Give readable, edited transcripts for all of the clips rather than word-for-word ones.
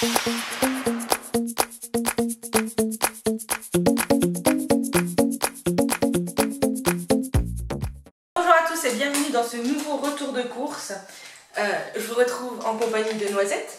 à tous et bienvenue dans ce nouveau retour de course. Je vous retrouve en compagnie de Noisette.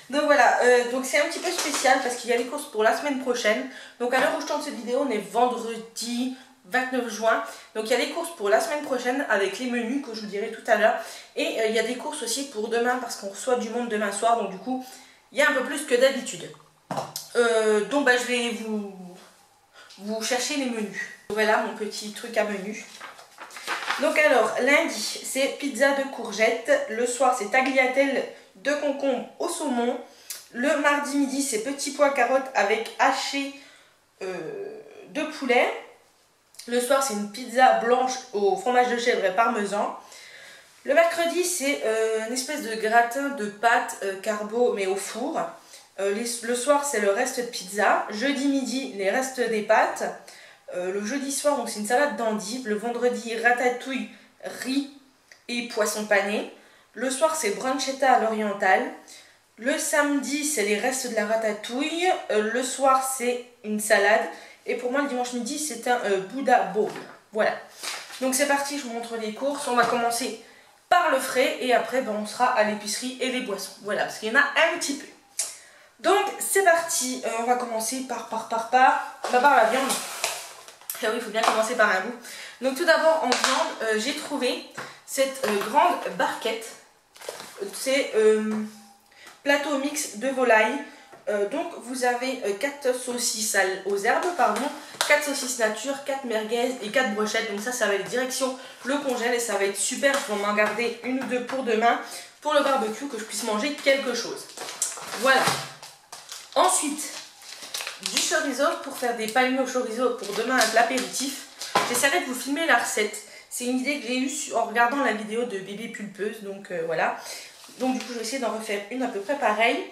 Donc voilà, donc c'est un petit peu spécial parce qu'il y a les courses pour la semaine prochaine. Donc à l'heure où je tourne cette vidéo, on est vendredi 29 juin. Donc il y a les courses pour la semaine prochaine avec les menus que je vous dirai tout à l'heure. Et il y a des courses aussi pour demain parce qu'on reçoit du monde demain soir. Donc du coup, il y a un peu plus que d'habitude. Donc je vais vous chercher les menus. Voilà mon petit truc à menu. Donc alors, lundi, c'est pizza de courgettes. Le soir, c'est tagliatelle de concombre au saumon. Le mardi midi, c'est petits pois carottes avec haché de poulet. Le soir, c'est une pizza blanche au fromage de chèvre et parmesan. Le mercredi, c'est une espèce de gratin de pâtes carbo, mais au four. Le soir, c'est le reste de pizza. Jeudi midi, les restes des pâtes. Le jeudi soir, donc c'est une salade d'endives. Le vendredi, ratatouille, riz et poisson pané. Le soir, c'est bruschetta à l'orientale. Le samedi, c'est les restes de la ratatouille. Le soir, c'est une salade. Et pour moi, le dimanche midi, c'est un Bouddha bowl. Voilà. Donc c'est parti, je vous montre les courses. On va commencer par le frais et après, on sera à l'épicerie et les boissons. Voilà, parce qu'il y en a un petit peu. Donc c'est parti. On va commencer par la viande. Ah oui, il faut bien commencer par un bout. Donc tout d'abord en viande, j'ai trouvé cette grande barquette. C'est plateau mix de volaille. Donc vous avez 4 saucisses aux herbes, 4 saucisses nature, 4 merguez et 4 brochettes. Donc ça va être direction le congèle et ça va être super. Je vais m'en garder une ou deux pour demain, pour le barbecue, que je puisse manger quelque chose. Voilà. Ensuite, du chorizo pour faire des palmiers au chorizo pour demain un plat apéritif. J'essaierai de vous filmer la recette. C'est une idée que j'ai eue en regardant la vidéo de bébé pulpeuse. Donc voilà. Donc du coup je vais essayer d'en refaire une à peu près pareille.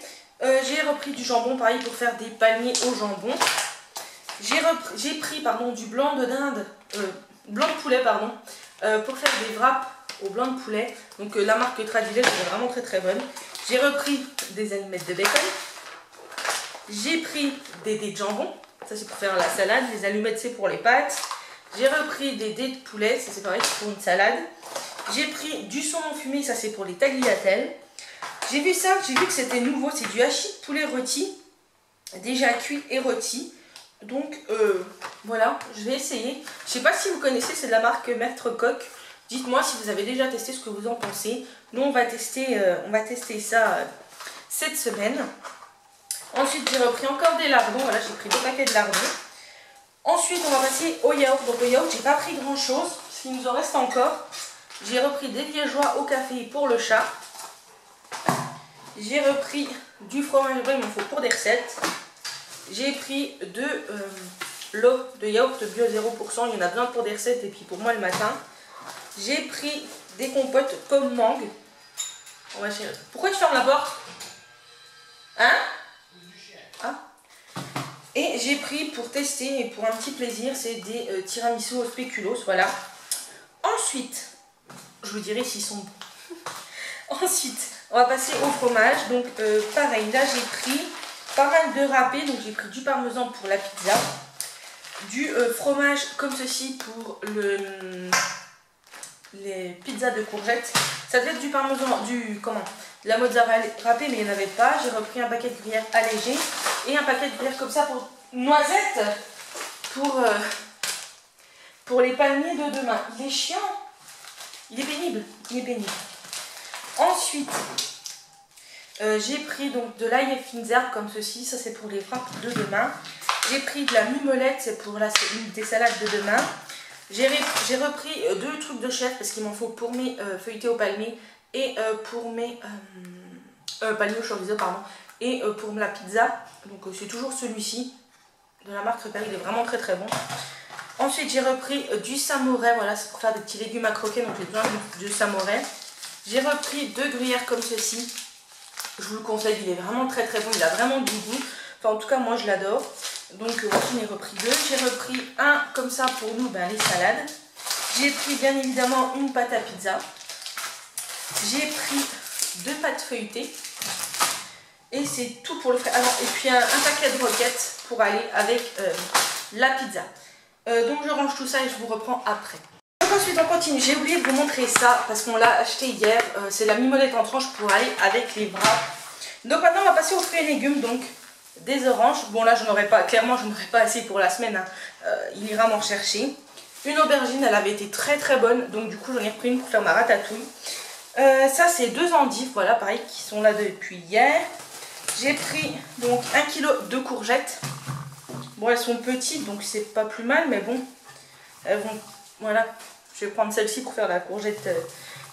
J'ai repris du jambon pareil pour faire des palmiers au jambon. J'ai pris du blanc de dinde, blanc de poulet pour faire des wraps au blanc de poulet. Donc la marque Tradilet, c'est vraiment très très bonne. J'ai repris des allumettes de bacon. J'ai pris des dés de jambon, ça c'est pour faire la salade, les allumettes c'est pour les pâtes. J'ai repris des dés de poulet, ça c'est pareil, c'est pour une salade. J'ai pris du saumon fumé, ça c'est pour les tagliatelles. J'ai vu ça, j'ai vu que c'était nouveau, c'est du hachis de poulet rôti, déjà cuit et rôti. Donc voilà, je vais essayer. Je sais pas si vous connaissez, c'est de la marque Maître Coq. Dites-moi si vous avez déjà testé, ce que vous en pensez. Nous on va tester ça cette semaine. Ensuite, j'ai repris encore des lardons. Voilà, j'ai pris 2 paquets de lardons. Ensuite, on va passer au yaourt. Donc, au yaourt, j'ai pas pris grand chose. Ce qui nous en reste encore. J'ai repris des liégeois au café pour le chat. J'ai repris du fromage blanc, il m'en faut pour des recettes. J'ai pris de l'eau de yaourt bio 0%. Il y en a besoin pour des recettes et puis pour moi le matin. J'ai pris des compotes comme mangue. Pourquoi tu fermes la porte? Hein? Ah. Et j'ai pris pour tester et pour un petit plaisir, c'est des tiramisu au spéculoos, voilà. Ensuite, je vous dirai s'ils sont bons. Ensuite, on va passer au fromage. Donc pareil, là j'ai pris pas mal de râpé, donc j'ai pris du parmesan pour la pizza, du fromage comme ceci pour les pizzas de courgettes. Ça devait être du parmesan, de la mozzarella râpée, mais il n'y en avait pas. J'ai repris un paquet de gruyère allégé et un paquet de gruyère comme ça pour Noisette, pour les palmiers de demain. Il est chiant, il est pénible, Ensuite, j'ai pris donc de l'ail et fines herbes comme ceci, ça c'est pour les wraps de demain. J'ai pris de la mimolette, c'est pour des salades de demain. J'ai repris 2 trucs de chef parce qu'il m'en faut pour mes feuilletés au palmier et pour mes palmiers au chorizo, et pour la pizza. Donc c'est toujours celui-ci de la marque Repère, il est vraiment très très bon. Ensuite j'ai repris du samouraï, voilà, c'est pour faire des petits légumes à croquer, donc j'ai besoin de samouraï. J'ai repris 2 gruyères comme ceci. Je vous le conseille, il est vraiment très très bon, il a vraiment du goût. Enfin en tout cas moi je l'adore. Donc j'en ai repris 2. J'ai repris un comme ça pour nous, les salades. J'ai pris bien évidemment une pâte à pizza. J'ai pris 2 pâtes feuilletées. Et c'est tout pour le frais. Alors, et puis un paquet de roquettes pour aller avec la pizza. Donc je range tout ça et je vous reprends après. Donc ensuite on continue. J'ai oublié de vous montrer ça parce qu'on l'a acheté hier. C'est la mimolette en tranche pour aller avec les bras. Donc maintenant on va passer aux fruits et légumes. Donc des oranges. Bon là je n'aurais pas, clairement je n'aurais pas assez pour la semaine. Hein. Il ira m'en chercher. Une aubergine, elle avait été très très bonne. Donc du coup j'en ai repris une pour faire ma ratatouille. Ça c'est 2 endives, voilà pareil, qui sont là depuis hier. J'ai pris donc 1 kg de courgettes. Bon elles sont petites donc c'est pas plus mal, mais bon, elles vont, voilà, je vais prendre celle-ci pour faire la courgette,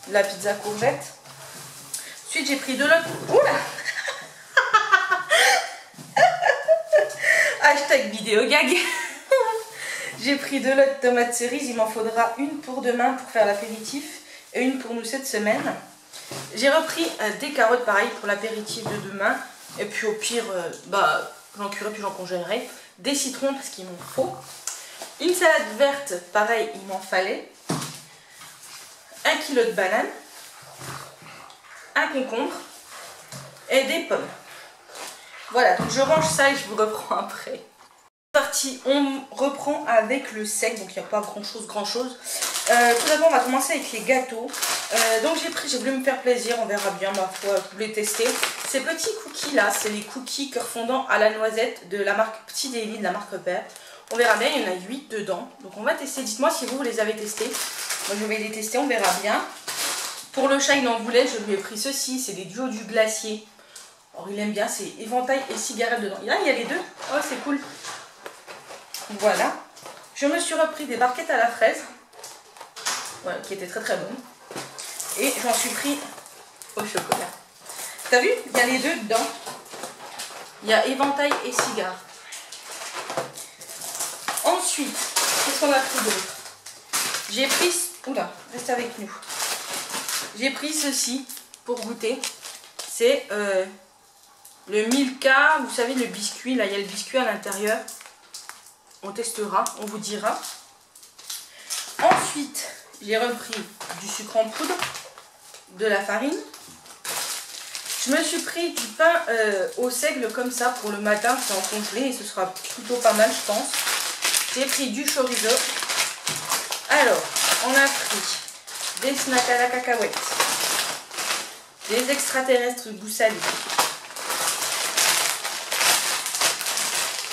la pizza courgette. Ensuite j'ai pris de l'autre, oula hashtag vidéo gag. J'ai pris de l'autre tomate cerise, il m'en faudra une pour demain pour faire l'apéritif et une pour nous cette semaine. J'ai repris des carottes pareil pour l'apéritif de demain. Et puis au pire, j'en cuirai puis j'en congélerai. Des citrons parce qu'il m'en faut. Une salade verte, pareil, il m'en fallait. 1 kg de bananes. Un concombre. Et des pommes. Voilà, donc je range ça et je vous reprends après. Parti, on reprend avec le sec, donc il n'y a pas grand chose. Tout d'abord on va commencer avec les gâteaux. Donc j'ai voulu me faire plaisir, on verra bien ma foi, je voulais tester. Ces petits cookies là, c'est les cookies cœur fondant à la noisette de la marque Petit Daily, de la marque Repère. On verra bien, il y en a 8 dedans. Donc on va tester, dites-moi si vous les avez testés. Moi je vais les tester, on verra bien. Pour le chat il en voulait, je lui ai pris ceci, c'est des duos du glacier. Alors il aime bien, c'est éventail et cigarette dedans. Là il y a les deux, oh c'est cool. Voilà, je me suis repris des barquettes à la fraise, voilà, qui étaient très très bonnes. Et j'en suis pris au chocolat. T'as vu? Il y a les deux dedans. Il y a éventail et cigare. Ensuite, qu'est-ce qu'on a pris d'autre? J'ai pris... Oula, reste avec nous. J'ai pris ceci pour goûter. C'est le Milka, vous savez le biscuit, là il y a le biscuit à l'intérieur. On testera, on vous dira. Ensuite, j'ai repris du sucre en poudre, de la farine. Je me suis pris du pain au seigle comme ça pour le matin, c'est en congelé et ce sera plutôt pas mal je pense. J'ai pris du chorizo. Alors, on a pris des snacks à la cacahuète, des extraterrestres goût salé,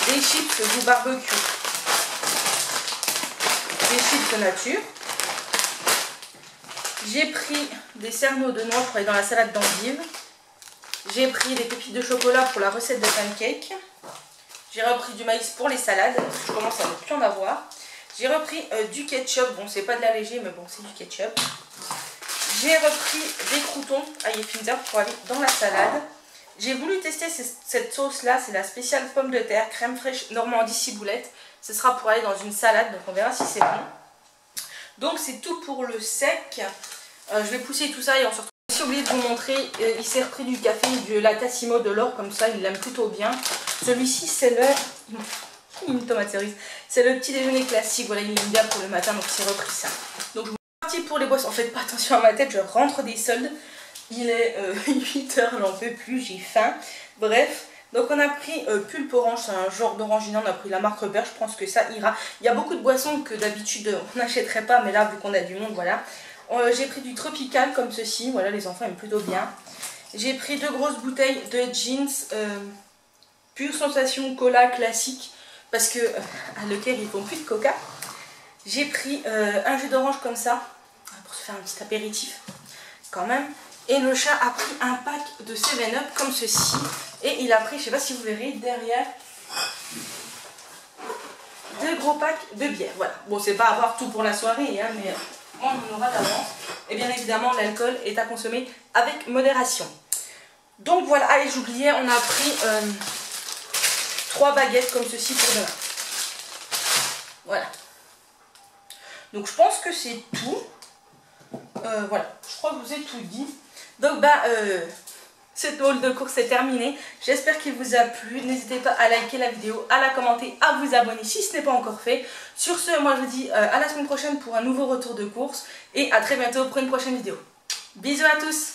des chips goût barbecue, des chips nature. J'ai pris des cerneaux de noix pour aller dans la salade d'endives. J'ai pris des pépites de chocolat pour la recette de pancake. J'ai repris du maïs pour les salades, je commence à ne plus en avoir. J'ai repris du ketchup, bon c'est pas de la léger mais bon c'est du ketchup. J'ai repris des croûtons à Yefinzer pour aller dans la salade. J'ai voulu tester cette sauce là, c'est la spéciale pomme de terre, crème fraîche Normandie ciboulette. Ce sera pour aller dans une salade, donc on verra si c'est bon. Donc c'est tout pour le sec. Je vais pousser tout ça et on se retrouve. J'ai oublié de vous montrer, il s'est repris du café de la Tassimo de l'or, comme ça il l'aime plutôt bien. Celui-ci c'est une tomate cerise. C'est le petit déjeuner classique, voilà il l'aime bien pour le matin donc il s'est repris ça. Donc je suis partie pour les boissons, faites pas attention à ma tête, je rentre des soldes. Il est 8 h, j'en peux plus, j'ai faim. Bref, donc on a pris pulpe orange, c'est un genre d'orangina, on a pris la marque Repère, je pense que ça ira. Il y a beaucoup de boissons que d'habitude on n'achèterait pas, mais là vu qu'on a du monde, voilà. J'ai pris du tropical comme ceci, voilà les enfants aiment plutôt bien. J'ai pris 2 grosses bouteilles de jeans pure sensation cola classique parce que à Leclerc ils font plus de coca. J'ai pris un jus d'orange comme ça pour se faire un petit apéritif quand même. Et le chat a pris un pack de 7-Up comme ceci. Et il a pris, je sais pas si vous verrez, derrière 2 gros packs de bière. Voilà. Bon, c'est pas avoir tout pour la soirée, hein, mais on en aura d'avance. Et bien évidemment, l'alcool est à consommer avec modération. Donc voilà, ah, et j'oubliais, on a pris 3 baguettes comme ceci pour demain. Voilà. Donc je pense que c'est tout. Voilà, je crois que je vous ai tout dit. Donc cette haul de course est terminée. J'espère qu'il vous a plu. N'hésitez pas à liker la vidéo, à la commenter, à vous abonner si ce n'est pas encore fait. Sur ce, moi je vous dis à la semaine prochaine pour un nouveau retour de course. Et à très bientôt pour une prochaine vidéo. Bisous à tous.